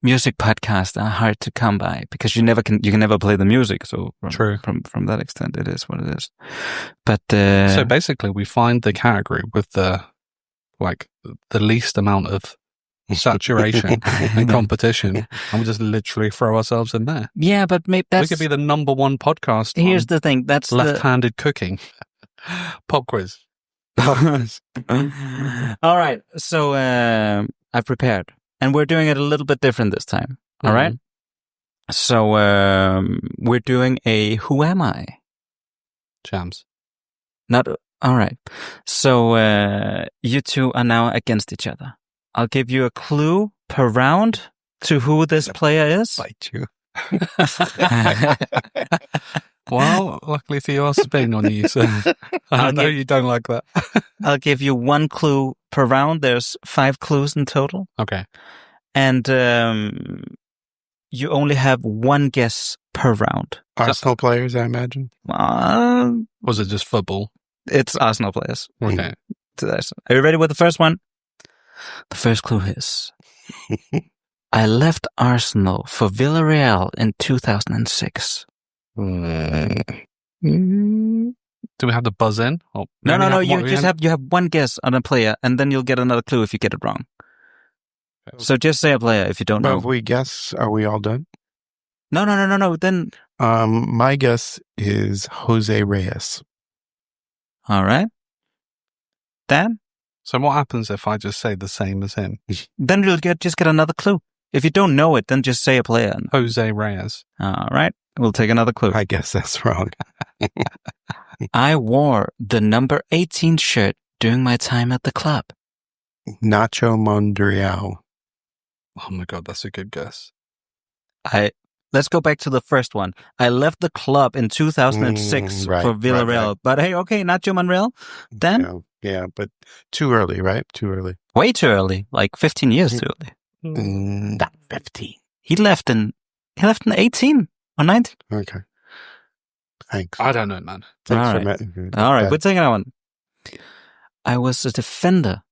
music podcasts are hard to come by because you can never play the music. So True. From that extent, it is what it is. But So basically, we find the category with the least amount of saturation and competition, and we just literally throw ourselves in there. yeah, but maybe We that's could be the number one podcast. here's on the thing. That's left-handed cooking. Pop quiz. All right. So I've prepared, and we're doing it a little bit different this time. All right. So we're doing a Who Am I? Jams. Not all right. So you two are now against each other. I'll give you a clue per round to who this player is. Bite you. Well, luckily for you, I was spitting on you, so I know you don't like that. I'll give you one clue per round. There's 5 clues in total. Okay. And you only have one guess per round. Arsenal players, I imagine. Was it just football? It's Arsenal players. Okay. Are you ready with the first one? The first clue is, I left Arsenal for Villarreal in 2006. Do we have to buzz in? Or No. You have one guess on a player, and then you'll get another clue if you get it wrong. So just say a player if you don't But know. if we guess, are we all done? No. Then My guess is Jose Reyes. all right. Dan, So what happens if I just say the same as him? then you'll just get another clue. If you don't know it, then just say a player. Jose Reyes. All right. We'll take another clue. I guess that's wrong. I wore the number 18 shirt during my time at the club. Nacho Monreal. Oh my God, that's a good guess. Let's go back to the first one. I left the club in 2006 right, for Villarreal. right. But hey, okay, Nacho Monreal. Then Yeah, but too early, right? Too early. way too early, like 15 years too early. Not 15. He left in 18 or 19. Okay. Thanks. I don't know, man. Thanks All for right. that. All right, we're taking that one. I was a defender,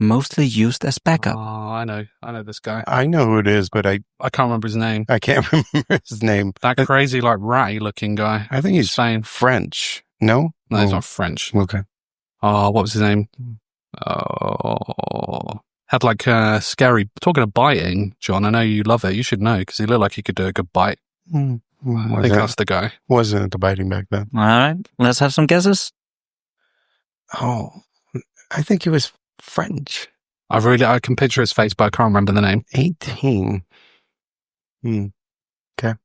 mostly used as backup. Oh, I know this guy. I know who it is, but I I can't remember his name. can't remember his name. That crazy, like ratty looking guy. I think he's Spain. French. No? No, he's Oh, not French. Okay. Oh, what was his name? Oh, had like scary. Talking of biting, John. I know you love it. You should know because he looked like he could do a good bite. I think that's the guy. Wasn't the biting back then. All right, let's have some guesses. Oh, I think he was French. I can picture his face, but I can't remember the name 18. because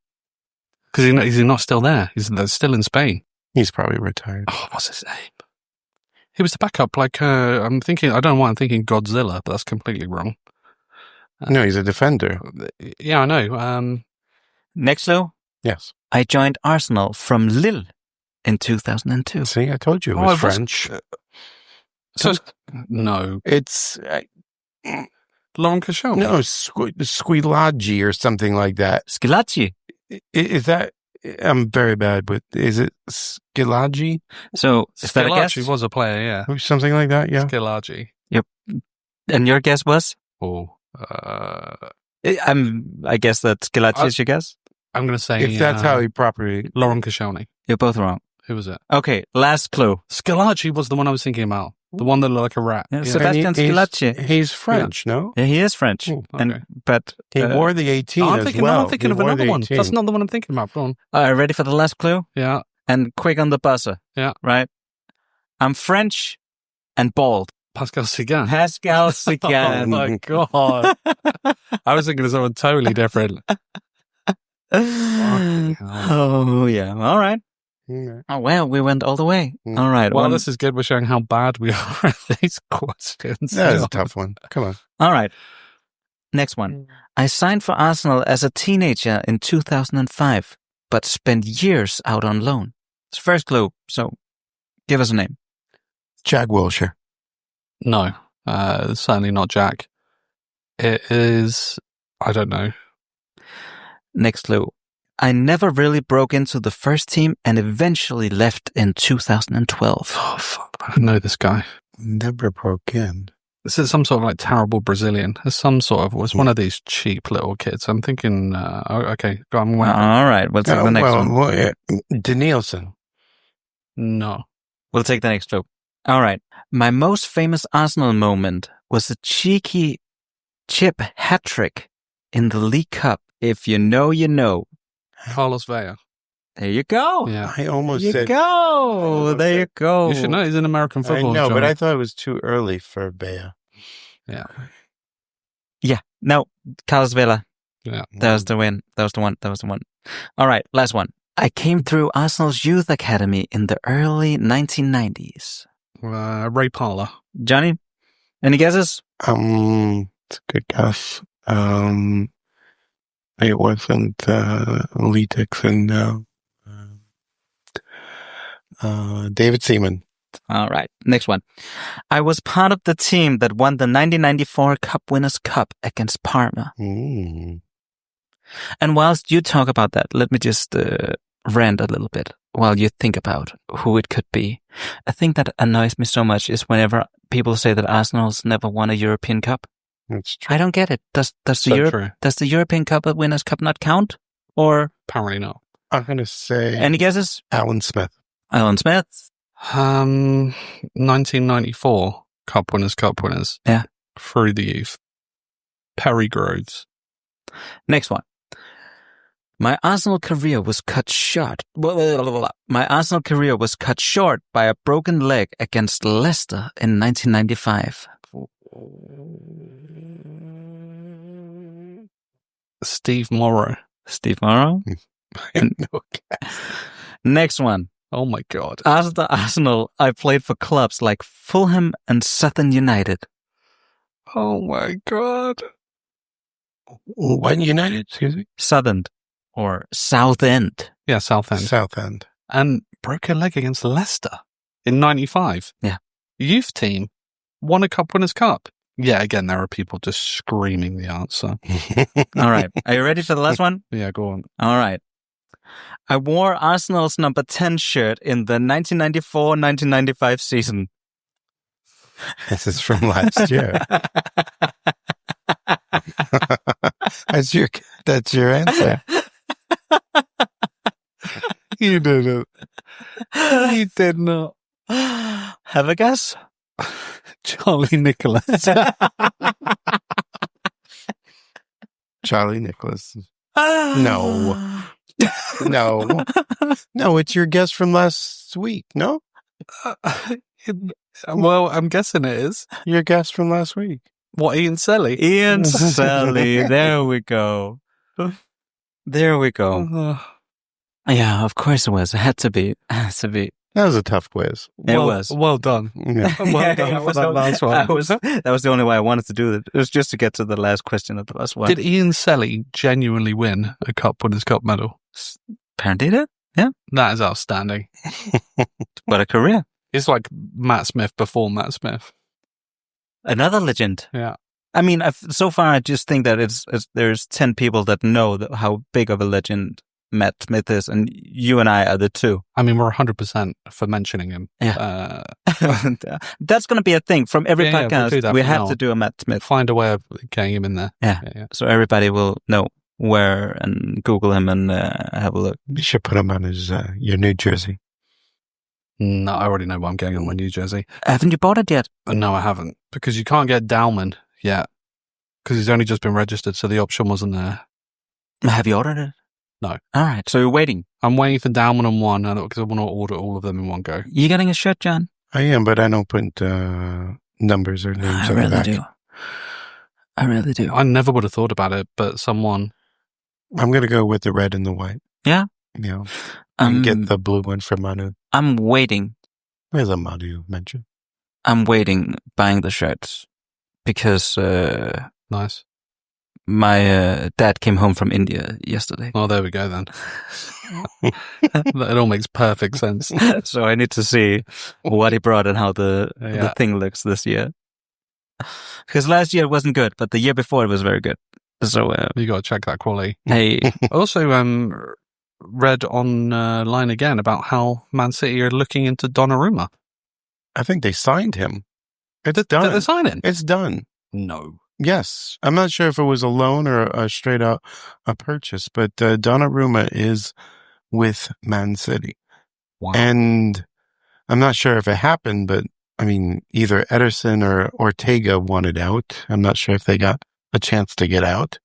he's not still there. He's still in Spain. He's probably retired. Oh, what's his name? He was the backup. Like I'm thinking. I don't know why I'm thinking Godzilla, but that's completely wrong. No, he's a defender. Yeah, I know. Next clue. Yes. I joined Arsenal from Lille in 2002. See, I told you it was French. So no, It's Laurent Koscielny. no Squillaci or something like that. Schillaci. Is that? I'm very bad with. Is it Squillaci? So is that a guess? Schillaci was a player, yeah. Or something like that. Yeah. Schillaci. And your guess was? Oh, I guess that Schillaci is your guess? I'm going to say If that's how he properly. Laurent Koscielny. You're both wrong. Who was it? Okay, last clue. Schillaci was the one I was thinking about. The one that looked like a rat. Yeah, Yeah. Sebastian Schillaci. He's French, no? Yeah, he is French. Oh, okay. But He wore the 18 I'm as thinking, well. I'm thinking He of wore another the one. 18. That's not the one I'm thinking about. Go on. ready for the last clue? Yeah. And quick on the buzzer. Yeah. Right? I'm French and bald. Pascal Sigan. Pascal Oh Sigan. my God. I was thinking of someone totally different. Oh, yeah. All right. Yeah. Oh, well, we went all the way. Mm. All right. Well, this is good. We're showing how bad we are at these questions. That was a tough one. Come on. All right. Next one. I signed for Arsenal as a teenager in 2005, but spent years out on loan. It's first clue, so give us a name. Jack Wilshere. No, certainly not Jack. It is, I don't know. Next clue. I never really broke into the first team and eventually left in 2012. Oh, fuck. I know this guy. Never broke in. This is some sort of like terrible Brazilian. It's some sort of, was one of these cheap little kids. I'm thinking, okay, go on. All right, we'll take the next one. Well, Danielson. No. We'll take the next clue. All right. My most famous Arsenal moment was a cheeky chip hat trick in the League Cup. If you know, you know. Carlos Vela. There you go. Yeah. I almost There you said. go. There you go. You should know he's an American I footballer. know, but Johnny. I thought it was too early for Bea. Yeah. Yeah. No, Carlos Vela. Yeah. That was the win. That was the one. That was the one. All right. Last one. I came through Arsenal's youth academy in the early 1990s. Ray Parler. Johnny, any guesses? It's a good guess. It wasn't Lee Dixon, no. David Seaman. All right. Next one. I was part of the team that won the 1994 Cup Winners' Cup against Parma. Mm. And whilst you talk about that, let me just rant a little bit while you think about who it could be. A thing that annoys me so much is whenever people say that Arsenal's never won a European Cup. That's true. I don't get it. Does the European Cup Winners' Cup not count? Or Apparently not. I'm going to say any guesses? Alan Smith. Alan Smith. 1994 Cup Winners. Yeah. Through the youth. Perry Groves. Next one. My Arsenal career was cut short. My Arsenal career was cut short by a broken leg against Leicester in 1995. Steve Morrow. Steve Morrow. No. Next one. Oh my God. After Arsenal, I played for clubs like Fulham and Southern United. Oh my God. What United? Excuse me? Southern or Southend. Yeah, Southend. Southend. And broke a leg against Leicester in 95. Yeah. Youth team won a Cup Winners' Cup. Yeah, again, there are people just screaming the answer. All right. Are you ready for the last one? Yeah, go on. All right. I wore Arsenal's number 10 shirt in the 1994-1995 season. This is from last year. That's your answer. You did it. You did not. Have a guess? Charlie Nicholas. Charlie Nicholas. No. No. No, it's your guess from last week, no? Well, I'm guessing it is. Your guess from last week. What, Ian Selly? Ian Selly. There we go. There we go. Yeah, of course it was. It had to be. It has to be. That was a tough quiz. It was. Well done. Yeah. Well done for that last one. That was the only way I wanted to do it. It was just to get to the last question of the last one. Did Ian Selly genuinely win a Cup Winners' Cup medal? Apparently he did. Yeah. That is outstanding. What a career. It's like Matt Smith before Matt Smith. Another legend. Yeah. I mean, so far I just think that there's 10 people that know how big of a legend Matt Smith is, and you and I are the two. I mean, we're 100% for mentioning him. Yeah. That's going to be a thing. From every podcast, we have to do a Matt Smith. Find a way of getting him in there. Yeah. So everybody will know where and Google him and have a look. You should put him on your New Jersey. No, I already know what I'm getting on my New Jersey. Haven't you bought it yet? No, I haven't. Because you can't get Dowman yet. Because he's only just been registered, so the option wasn't there. Have you ordered it? No. All right, so you're waiting. I'm waiting for Dowman on one, because I want to order all of them in one go. You getting a shirt, John? I am, but I don't put numbers or names on the back. I really do. I never would have thought about it, but someone... I'm going to go with the red and the white. Yeah? Yeah. And get the blue one from Manu. I'm waiting. Where's a Manu mention? I'm waiting buying the shirts because... Nice. My dad came home from India yesterday. Oh, there we go then. It all makes perfect sense. So I need to see what he brought and how the thing looks this year. Because last year it wasn't good, but the year before it was very good. So you got to check that quality. Hey, I also read online again about how Man City are looking into Donnarumma. I think they signed him. It's done. Did they sign him? It's done. No. Yes. I'm not sure if it was a loan or a straight out a purchase, but Donnarumma is with Man City. Wow. And I'm not sure if it happened, but I mean, either Ederson or Ortega wanted out. I'm not sure if they got a chance to get out.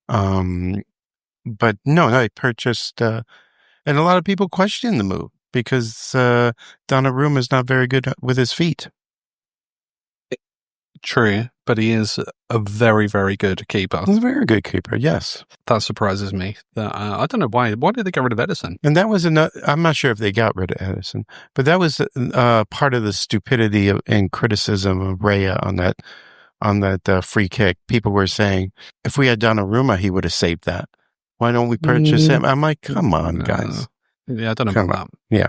But no, they purchased, and a lot of people question the move because Donnarumma is not very good with his feet. True, but he is a very, very good keeper. He's a very good keeper, yes. That surprises me. I don't know why. Why did they get rid of Edison? And that was I'm not sure if they got rid of Edison, but that was part of the stupidity and criticism of Raya on that free kick. People were saying, if we had Donnarumma, he would have saved that. Why don't we purchase him? I'm like, come on, guys. Yeah, I don't know about that. Yeah.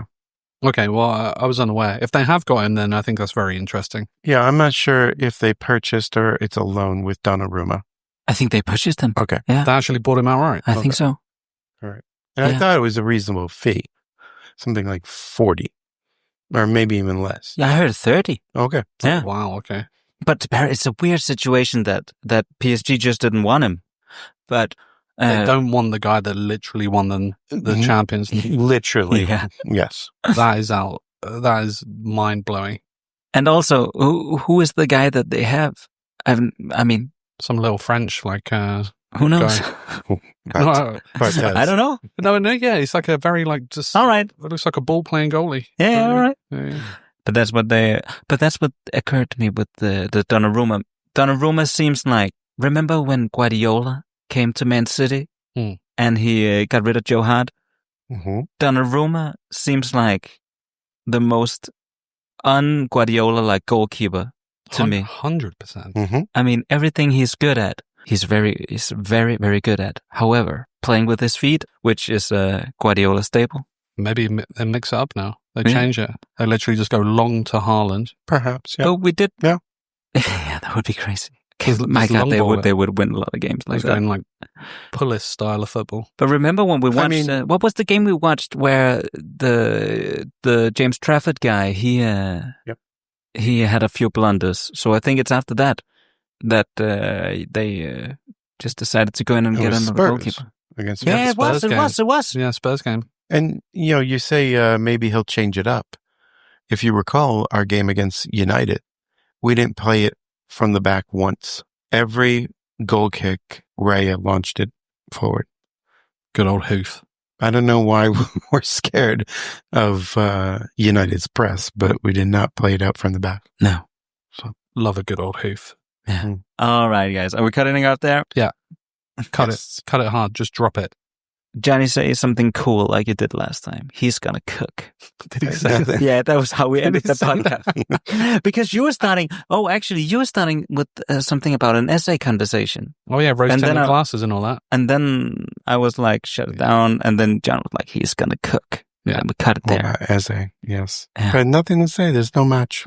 Okay, well, I was unaware. If they have got him, then I think that's very interesting. Yeah, I'm not sure if they purchased or it's a loan with Donnarumma. I think they purchased him. Okay. Yeah. They actually bought him outright. I think so. All right. And I thought it was a reasonable fee. Something like 40 or maybe even less. Yeah, I heard 30. Okay. Yeah. Oh, wow, okay. But it's a weird situation that PSG just didn't want him. But they don't want the guy that literally won the Champions League. Literally. Yeah. Yes. That is out. That is mind-blowing. And also, who is the guy that they have? I mean... Some little French, like... who knows? I don't know. No, yeah, he's like a very, like, just... All right. It looks like a ball-playing goalie. Yeah, all right. Yeah. But that's what occurred to me with the Donnarumma. Donnarumma seems like... Remember when Guardiola came to Man City and he got rid of Joe Hart? Mm-hmm. Donnarumma seems like the most un-Guardiola-like goalkeeper to me. 100%. Mm-hmm. I mean, everything he's good at, he's very, very good at. However, playing with his feet, which is a Guardiola staple. Maybe they mix it up now. They change it. They literally just go long to Haaland. Perhaps, yeah. Oh, we did. Yeah. Yeah, that would be crazy. Just My God, long they would win a lot of games like that. Going like Pullis style of football. But remember when we watched? What was the game we watched where the James Trafford guy he had a few blunders. So I think it's after that they just decided to go in and get another goalkeeper. Against it was. Yeah, Spurs game. And you say maybe he'll change it up. If you recall our game against United, we didn't play it from the back once. Every goal kick, Raya launched it forward. Good old Hoof. I don't know why we're scared of United's press, but we did not play it out from the back. No. So, love a good old Hoof. Yeah. Mm. All right, guys. Are we cutting it out there? Yeah. Cut it hard. Just drop it. Johnny say something cool like you did last time. He's gonna cook. Did he say that? Yeah, that was how we ended the podcast. Because you were starting with something about an essay conversation. Oh yeah, roast tinted glasses and all that. And then I was like, shut it down. And then John was like, he's gonna cook. Yeah. And we cut it there. Essay, yes. Yeah. But nothing to say. There's no match.